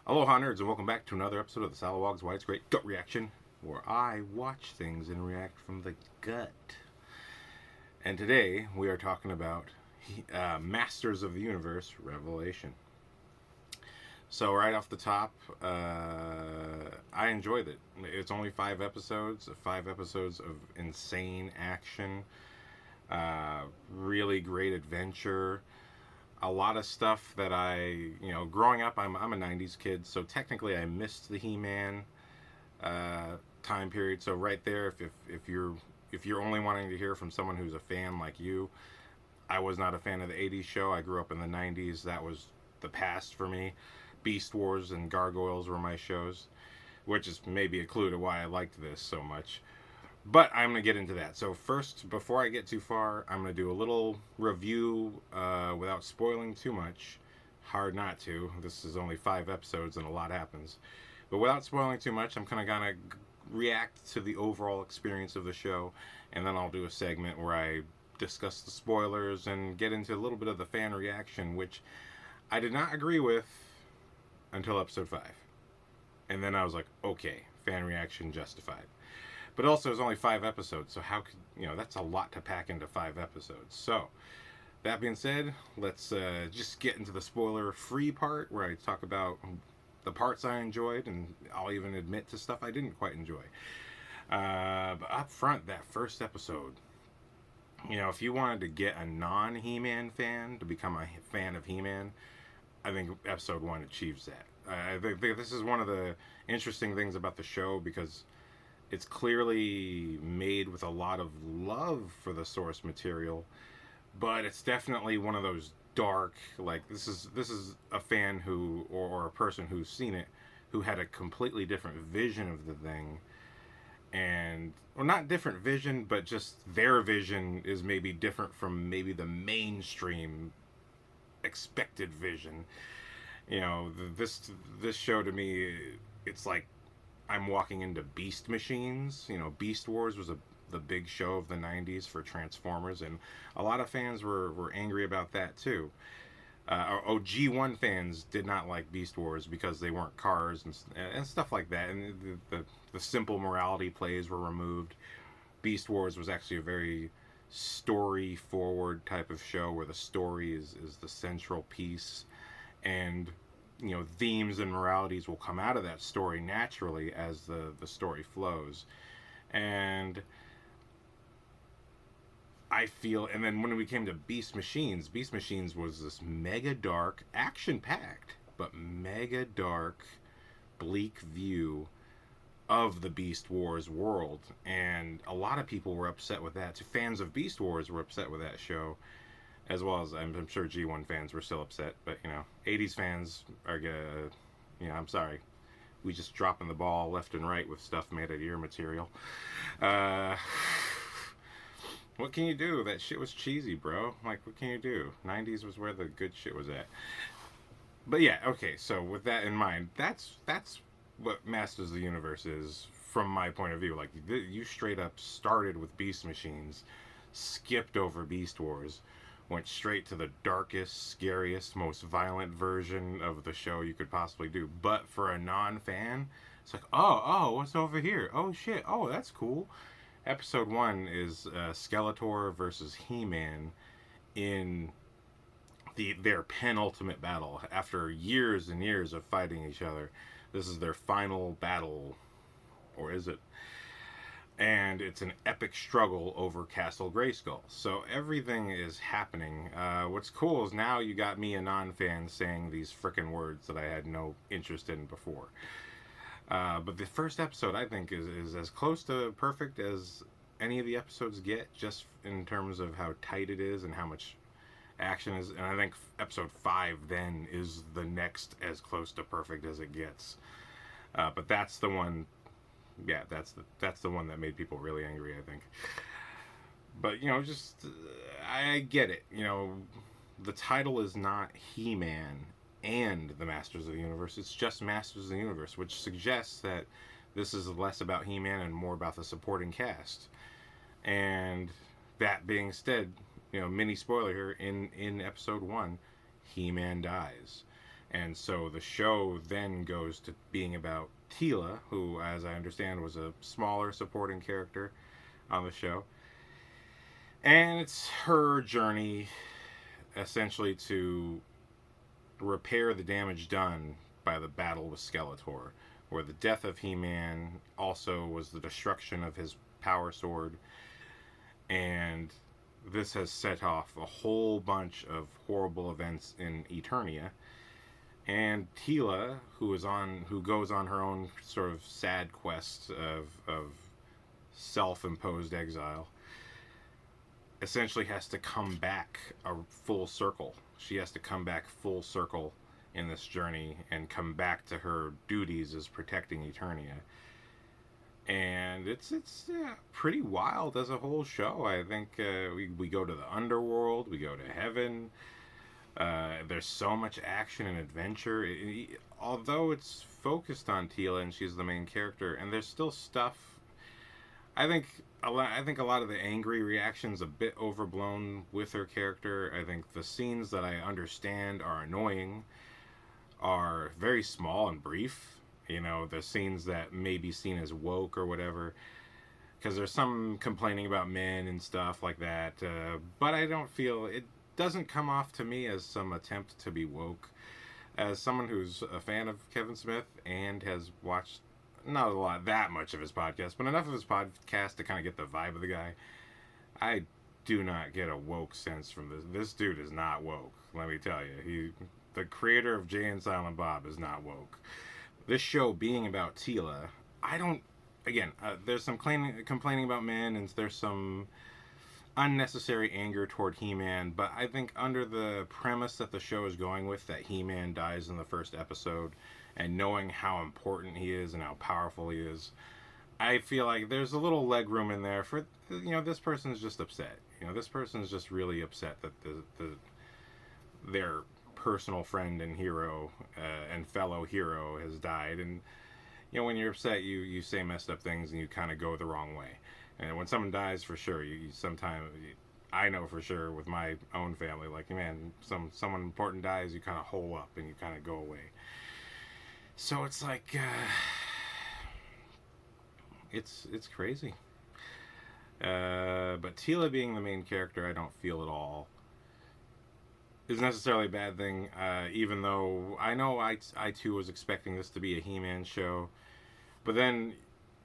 Aloha nerds and welcome back to another episode of the Salawag's Whites Great Gut Reaction, where I watch things and react from the gut. And today we are talking about Masters of the Universe Revelation. So right off the top, I enjoyed it. It's only 5 episodes, 5 episodes of insane action, really great adventure. A lot of stuff that growing up, I'm a '90s kid, so technically I missed the He-Man time period. So right there, if you're only wanting to hear from someone who's a fan like you, I was not a fan of the '80s show. I grew up in the '90s. That was the past for me. Beast Wars and Gargoyles were my shows, which is maybe a clue to why I liked this so much. But I'm going to get into that. So first, before I get too far, I'm going to do a little review without spoiling too much. Hard not to. This is only 5 episodes and a lot happens. But without spoiling too much, I'm kind of going to react to the overall experience of the show. And then I'll do a segment where I discuss the spoilers and get into a little bit of the fan reaction, which I did not agree with until episode 5. And then I was like, okay, fan reaction justified. But also, it's only 5 episodes, so how could, that's a lot to pack into 5 episodes. So, that being said, let's just get into the spoiler-free part, where I talk about the parts I enjoyed, and I'll even admit to stuff I didn't quite enjoy. But up front, that first episode, if you wanted to get a non-He-Man fan to become a fan of He-Man, I think episode 1 achieves that. I think this is one of the interesting things about the show, because it's clearly made with a lot of love for the source material, but it's definitely one of those dark, like this is a fan who or a person who's seen it who had a completely different vision of the thing, and or not different vision, but just their vision is maybe different from maybe the mainstream expected vision. This show to me, it's like I'm walking into Beast Machines. Beast Wars was the big show of the '90s for Transformers, and a lot of fans were angry about that too. G1 fans did not like Beast Wars because they weren't cars and stuff like that, and the simple morality plays were removed. Beast Wars was actually a very story forward type of show where the story is the central piece, and themes and moralities will come out of that story naturally as the story flows. And I feel, and then when we came to Beast Machines was this mega dark, action packed, but mega dark, bleak view of the Beast Wars world. And a lot of people were upset with that. Fans of Beast Wars were upset with that show, as well as I'm sure G1 fans were still upset. But 80s fans are gonna, I'm sorry, we just dropping the ball left and right with stuff made of ear material. Uh, what can you do? That shit was cheesy, bro. Like, what can you do? '90s was where the good shit was at. But yeah, okay. So with that in mind, that's what Masters of the Universe is from my point of view. Like, you straight up started with Beast Machines, skipped over Beast Wars, went straight to the darkest, scariest, most violent version of the show you could possibly do. But for a non-fan, it's like, oh, what's over here? Oh shit, oh, that's cool. Episode 1 is Skeletor versus He-Man in their penultimate battle. After years and years of fighting each other, this is their final battle, or is it? And it's an epic struggle over Castle Grayskull. So everything is happening. What's cool is now you got me, a non-fan, saying these frickin' words that I had no interest in before. But the first episode, I think, is as close to perfect as any of the episodes get, just in terms of how tight it is and how much action is. And I think episode 5 then is the next as close to perfect as it gets. But that's the one. Yeah, that's the one that made people really angry, I think. But I get it. The title is not He-Man and the Masters of the Universe. It's just Masters of the Universe, which suggests that this is less about He-Man and more about the supporting cast. And that being said, mini spoiler here, in episode 1, He-Man dies. And so the show then goes to being about Tila, who, as I understand, was a smaller supporting character on the show. And it's her journey essentially to repair the damage done by the battle with Skeletor, where the death of He-Man also was the destruction of his power sword. And this has set off a whole bunch of horrible events in Eternia. And Tila, who goes on her own sort of sad quest of self-imposed exile, essentially has to come back a full circle. She has to come back full circle in this journey and come back to her duties as protecting Eternia. And it's pretty wild as a whole show. I think we go to the underworld, we go to heaven. There's so much action and adventure. Although it's focused on Tila and she's the main character, and there's still stuff. I think a lot of the angry reactions a bit overblown with her character. I think the scenes that I understand are annoying are very small and brief. You know, the scenes that may be seen as woke or whatever, because there's some complaining about men and stuff like that. But I don't feel it doesn't come off to me as some attempt to be woke. As someone who's a fan of Kevin Smith and has watched not that much of his podcast, but enough of his podcast to kind of get the vibe of the guy, I do not get a woke sense from this. This dude is not woke. Let me tell you, the creator of Jay and Silent Bob, is not woke. This show being about Tila, I don't. Again, there's some complaining about men, and there's some unnecessary anger toward He-Man, but I think under the premise that the show is going with, that He-Man dies in the first episode, and knowing how important he is and how powerful he is, I feel like there's a little leg room in there for, this person's just upset. This person's just really upset that their personal friend and hero and fellow hero has died. And when you're upset, you say messed up things and you kind of go the wrong way. And when someone dies, for sure, I know for sure with my own family, like, man, someone important dies, you kind of hole up and you kind of go away. So it's like it's crazy. But Tila being the main character, I don't feel at all is necessarily a bad thing, even though I know I too was expecting this to be a He-Man show. But then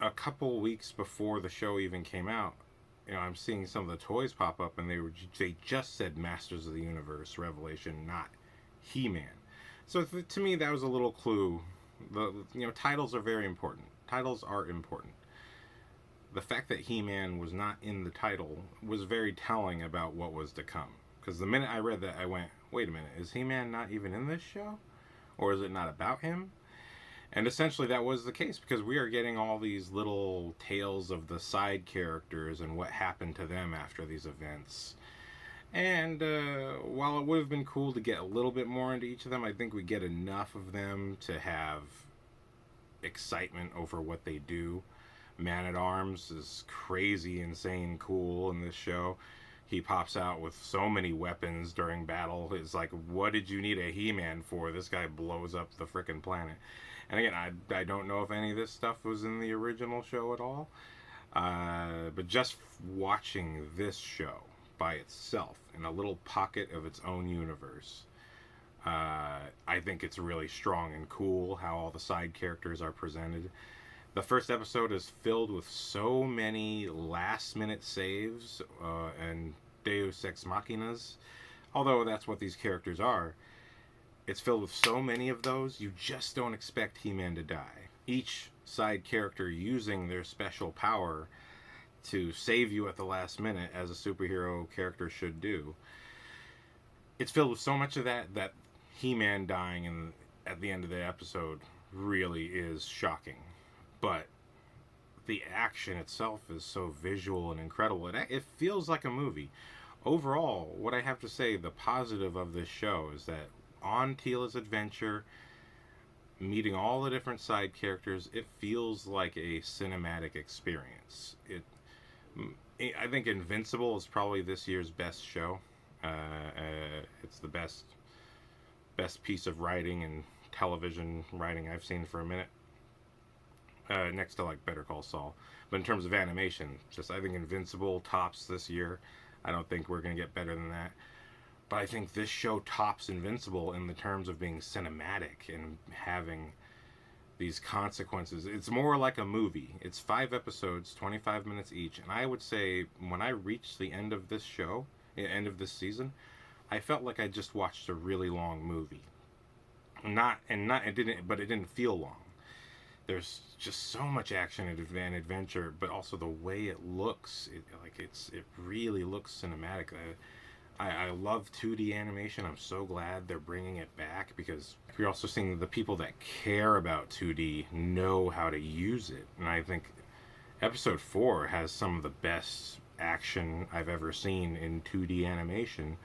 a couple weeks before the show even came out, I'm seeing some of the toys pop up, and they just said Masters of the Universe Revelation, not He-Man. So to me, that was a little clue. Titles are very important. Titles are important. The fact that He-Man was not in the title was very telling about what was to come. Because the minute I read that, I went, wait a minute, is He-Man not even in this show? Or is it not about him? And essentially that was the case, because we are getting all these little tales of the side characters and what happened to them after these events. And while it would have been cool to get a little bit more into each of them, I think we get enough of them to have excitement over what they do. Man-at-Arms is crazy, insane, cool in this show. He pops out with so many weapons during battle. It's like, what did you need a He-Man for? This guy blows up the frickin' planet. And again, I don't know if any of this stuff was in the original show at all. But just watching this show by itself in a little pocket of its own universe, I think it's really strong and cool how all the side characters are presented. The first episode is filled with so many last-minute saves and Deus Ex Machinas. Although that's what these characters are. It's filled with so many of those, you just don't expect He-Man to die. Each side character using their special power to save you at the last minute, as a superhero character should do. It's filled with so much of that He-Man dying at the end of the episode really is shocking. But the action itself is so visual and incredible. It feels like a movie. Overall, what I have to say, the positive of this show is that on Tila's adventure, meeting all the different side characters, it feels like a cinematic experience. I think Invincible is probably this year's best show. It's the best best piece of writing and television writing I've seen for a minute. Next to like Better Call Saul. But in terms of animation, just I think Invincible tops this year. I don't think we're going to get better than that. But I think this show tops Invincible in the terms of being cinematic and having these consequences. It's more like a movie. It's 5 episodes, 25 minutes each. And I would say when I reached the end of this show, the end of this season, I felt like I just watched a really long movie. It didn't feel long. There's just so much action and adventure, but also the way it looks, it really looks cinematic. I love 2D animation. I'm so glad they're bringing it back, because you're also seeing the people that care about 2D know how to use it. And I think episode 4 has some of the best action I've ever seen in 2D animation.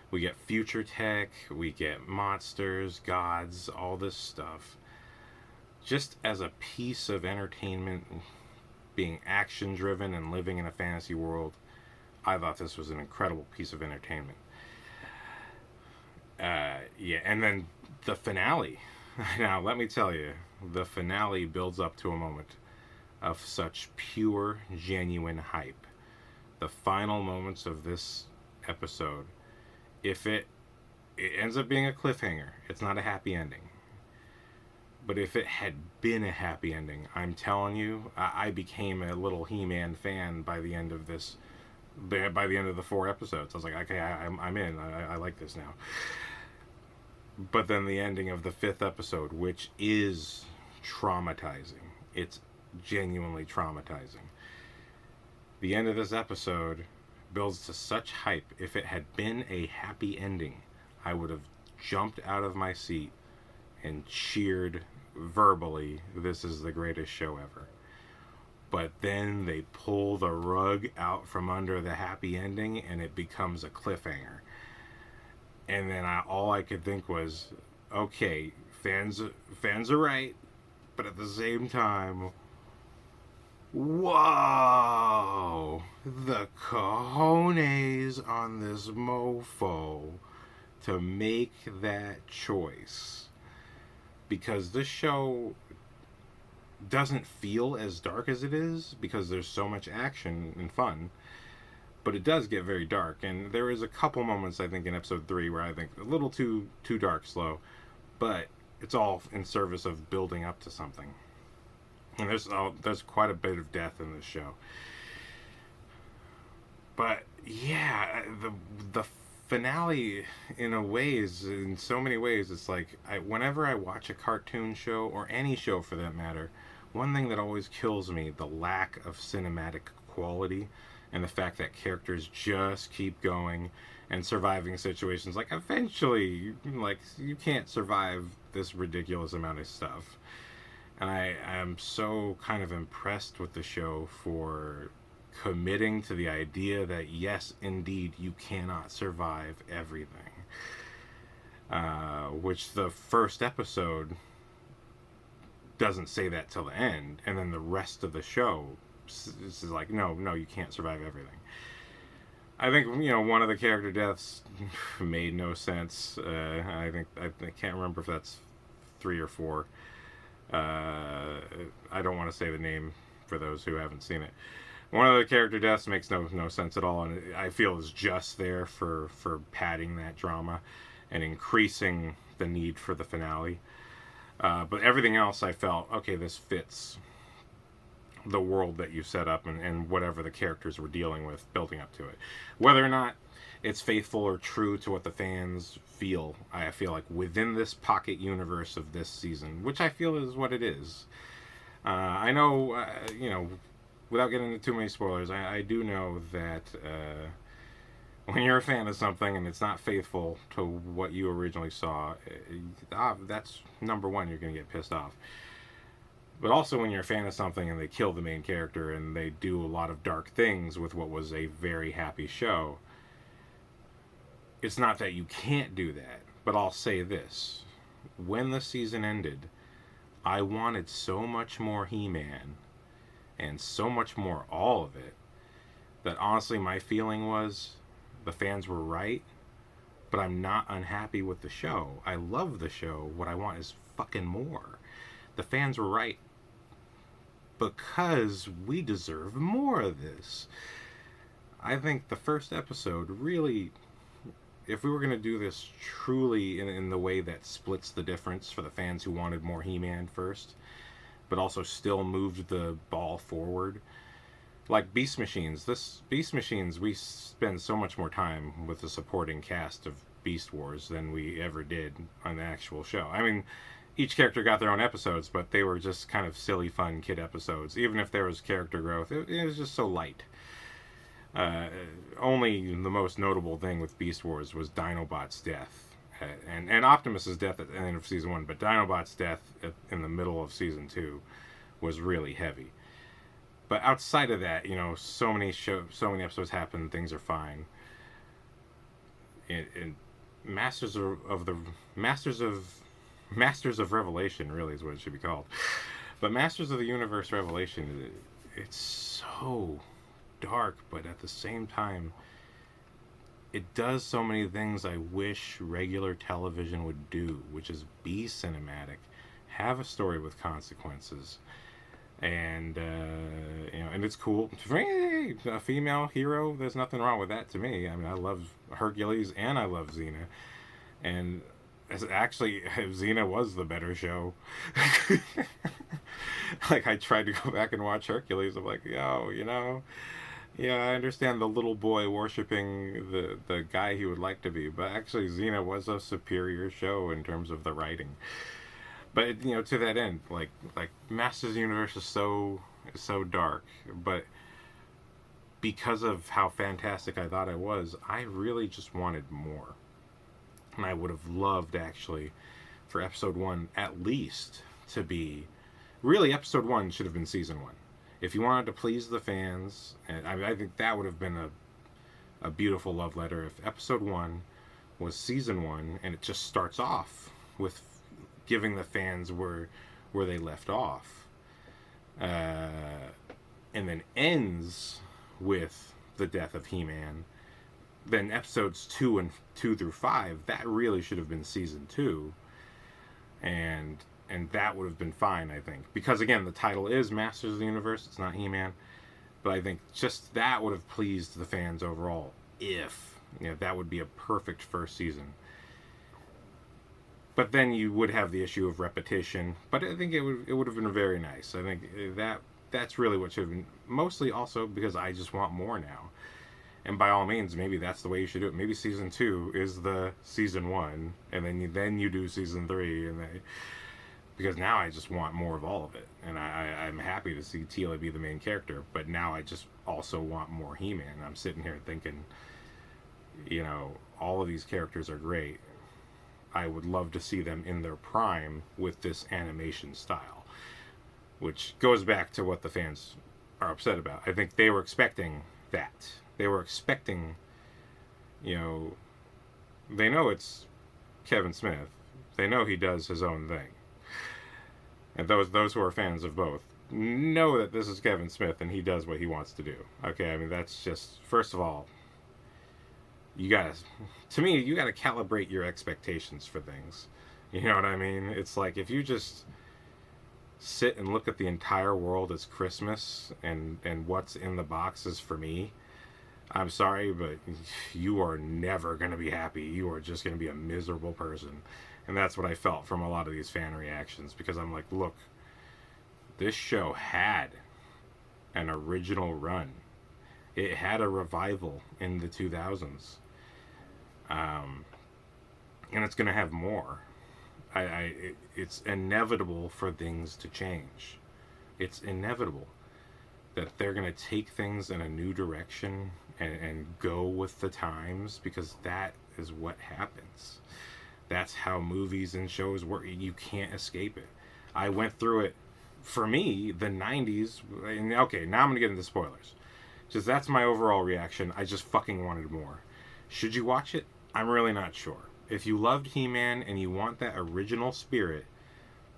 We get future tech, we get monsters, gods, all this stuff. Just as a piece of entertainment, being action driven and living in a fantasy world, I thought this was an incredible piece of entertainment. And then the finale. Now, let me tell you, the finale builds up to a moment of such pure, genuine hype. The final moments of this episode, if it ends up being a cliffhanger, it's not a happy ending. But if it had been a happy ending, I'm telling you, I became a little He-Man fan by the end of this. By the end of the 4 episodes, I was like, okay, I'm in. I like this now. But then the ending of the 5th episode, which is traumatizing. It's genuinely traumatizing. The end of this episode builds to such hype. If it had been a happy ending, I would have jumped out of my seat and cheered verbally, "This is the greatest show ever." But then they pull the rug out from under the happy ending and it becomes a cliffhanger. And then all I could think was, okay, fans are right, but at the same time, whoa, the cojones on this mofo to make that choice. Because this show doesn't feel as dark as it is, because there's so much action and fun, but it does get very dark. And there is a couple moments, I think, in episode 3 where I think a little too dark, slow, but it's all in service of building up to something. And there's quite a bit of death in this show. But yeah, the finale, in so many ways, it's like whenever I watch a cartoon show, or any show for that matter, one thing that always kills me, the lack of cinematic quality, and the fact that characters just keep going and surviving situations. Like, eventually, like, you can't survive this ridiculous amount of stuff. And I am so kind of impressed with the show for committing to the idea that, yes, indeed, you cannot survive everything. Which the first episode doesn't say that till the end, and then the rest of the show is like, no, you can't survive everything. I think, one of the character deaths made no sense. I can't remember if that's 3 or 4. I don't want to say the name for those who haven't seen it. One of the character deaths makes no sense at all, and I feel is just there for padding that drama and increasing the need for the finale. But everything else, I felt, okay, this fits the world that you set up and whatever the characters were dealing with, building up to it. Whether or not it's faithful or true to what the fans feel, I feel like within this pocket universe of this season, which I feel is what it is. I know, without getting into too many spoilers, I do know that when you're a fan of something and it's not faithful to what you originally saw, that's number one, you're going to get pissed off. But also when you're a fan of something and they kill the main character and they do a lot of dark things with what was a very happy show, it's not that you can't do that. But I'll say this. When the season ended, I wanted so much more He-Man and so much more all of it that honestly my feeling was the fans were right. but I'm not unhappy with the show. I love the show. What I want is fucking more. The fans were right, because we deserve more of this. I think the first episode really, if we were going to do this truly in the way that splits the difference for the fans who wanted more He-Man first, but also still moved the ball forward, like Beast Machines. We spend so much more time with the supporting cast of Beast Wars than we ever did on the actual show. I mean, each character got their own episodes, but they were just kind of silly, fun kid episodes. Even if there was character growth, it was just so light. Only the most notable thing with Beast Wars was Dinobot's death. And Optimus's death at the end of season 1, but Dinobot's death in the middle of season 2 was really heavy. But outside of that, so many episodes happen, things are fine. And Masters of Revelation really is what it should be called. But Masters of the Universe Revelation, it's so dark, but at the same time, it does so many things I wish regular television would do, which is be cinematic, have a story with consequences, and and it's cool. Hey, a female hero, there's nothing wrong with that to me. I mean, I love Hercules and I love Xena, and actually, Xena was the better show. Like, I tried to go back and watch Hercules. I'm like, yeah, I understand the little boy worshiping the guy he would like to be, but actually Xena was a superior show in terms of the writing. But to that end, like Masters of the Universe is so dark, but because of how fantastic I thought it was, I really just wanted more. And I would have loved, actually, for episode 1 at least to be... Really, episode 1 should have been season 1. If you wanted to please the fans, and I think that would have been a beautiful love letter. If episode 1 was season 1, and it just starts off with giving the fans where they left off, and then ends with the death of He-Man, then episodes 2 through 5, that really should have been season 2, and that would have been fine, I think, because again, the title is Masters of the Universe, it's not He-Man, but I think just that would have pleased the fans overall. If that would be a perfect first season. But then you would have the issue of repetition, but I think it would have been very nice. I think that's really what should have been, mostly also because I just want more now. And by all means, maybe that's the way you should do it. Maybe season 2 is the season 1, and then you do season 3, because now I just want more of all of it. And I'm happy to see Teela be the main character, but now I just also want more He-Man. I'm sitting here thinking, all of these characters are great. I would love to see them in their prime with this animation style, which goes back to what the fans are upset about. I think they were expecting that. They were expecting, they know it's Kevin Smith. They know he does his own thing. And those who are fans of both know that this is Kevin Smith and he does what he wants to do. Okay, I mean, that's just, first of all, you gotta calibrate your expectations for things. You know what I mean? It's like, if you just sit and look at the entire world as Christmas and what's in the boxes for me, I'm sorry, but you are never going to be happy. You are just going to be a miserable person. And that's what I felt from a lot of these fan reactions, because I'm like, look, this show had an original run. It had a revival in the 2000s. And it's going to have more. It's inevitable for things to change. It's inevitable that they're going to take things in a new direction and go with the times, because that is what happens. That's how movies and shows work. You can't escape it. I went through it. For me, the 90s, and okay, now I'm going to get into spoilers. Just that's my overall reaction. I just fucking wanted more. Should you watch it? I'm really not sure. If you loved He-Man and you want that original spirit,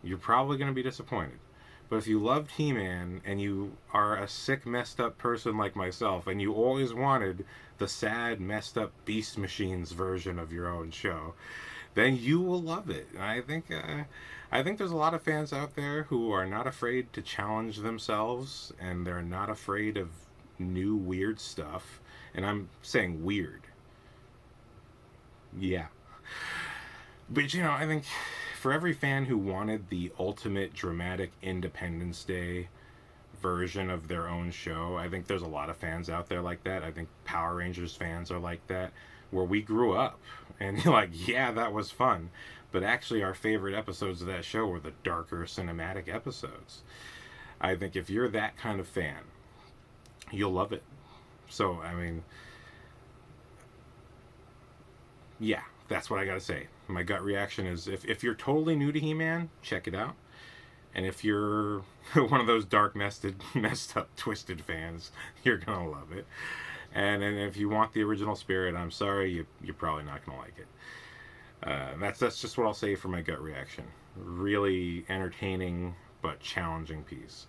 you're probably going to be disappointed. But if you loved He-Man and you are a sick, messed up person like myself, and you always wanted the sad, messed up Beast Machines version of your own show, then you will love it. And I think there's a lot of fans out there who are not afraid to challenge themselves, and they're not afraid of new weird stuff. And I'm saying weird. Yeah. But you know, I think for every fan who wanted the ultimate dramatic Independence Day version of their own show, I think there's a lot of fans out there like that. I think Power Rangers fans are like that, where we grew up and you're like, yeah, that was fun. But actually, our favorite episodes of that show were the darker cinematic episodes. I think if you're that kind of fan, you'll love it. So, I mean, yeah, that's what I gotta say. My gut reaction is if you're totally new to He-Man, check it out. And if you're one of those dark, messed up, twisted fans, you're gonna love it. And if you want the original spirit, I'm sorry, you're probably not gonna like it. That's just what I'll say for my gut reaction. Really entertaining but challenging piece.